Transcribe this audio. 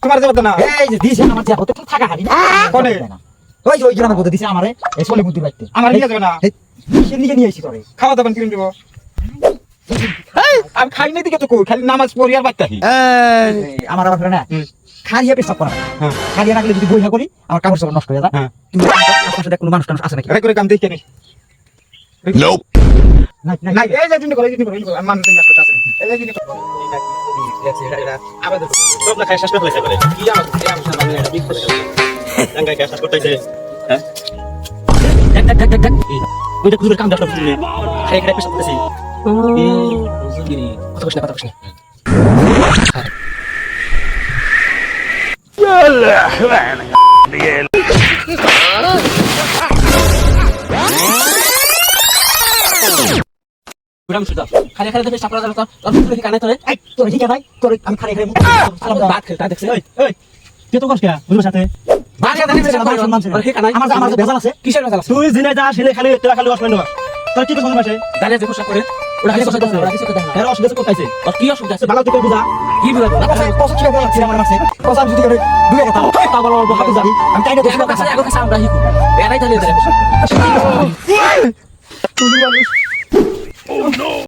তোমার যাবে না এই যে দিছে আমার যাব তো থাকা হারি না কোনে ওই যে ওই গ্রামে বলতে দিছে আমারে এই সলে বুদ্ধি বাইতে আমার নিয়ে যাবে না সে নিজে নিয়ে আইছি তোরে খাওয়া দাওয়া কিনে দেবো আমি খাই নাই দিকে তো খালি নামাজ পড়ি আর বাচ্চা আমার আবার না খাইয়া পেছাব করা হ্যাঁ খাইয়া রাখলে যদি বইয়া করি আমার কাপড় সব নষ্ট হয়ে যায় হ্যাঁ কিন্তু আপনার সাথে কোনো মানুষ টানুষ আছে নাকি এটা করে কাম দেখে নি নাই নাই নাই এই যে তুমি করে আমি মানুষ নিয়ে আসতে আছে এই যে তুমি আবার সব না খাই শেষ করে ফেলে কি আমার সামনে এটা বিক করে টাঙ্গাই গ্যাস করতেছে হ্যাঁ ওইটা কুকুরের কাম দাও তুমি খাই খাই পেছাব করতেছি কথা কইছ না পুরাম সুদা খালি খালি দেখে সাপড়া দাও তোর তুই কানে তোরে এই তোর ঠিক আছে তোর আমি খালি খালি ভাত খেলতা দেখছিস এই তুই তো কষ্ট না বুঝছ সাথে ভাত খেতে দিছ না সম্মান ছিল আমার আমার ভেজাল আছে কিসের ভেজাল আছে তুই জিনে যা ছেলে খালি তোরা খালি অসমেন না তোর কি কথা আছে দাঁড়িয়ে যে পোশাক করে ওরা খালি কথা বলে ওরা কিছু কথা না এর অসুবিধা কোথায় তোর কি অসুবিধা আছে ভালো তুই বুঝা কি বুঝা কষ্ট কি লাগছে আমার মাসে কষ্ট যদি করে দুই কথা তা বড় বড় হাতে যাবি আমি তাই না দেখব কাছে আগে কাছে আমরা হিকু এরাই তাহলে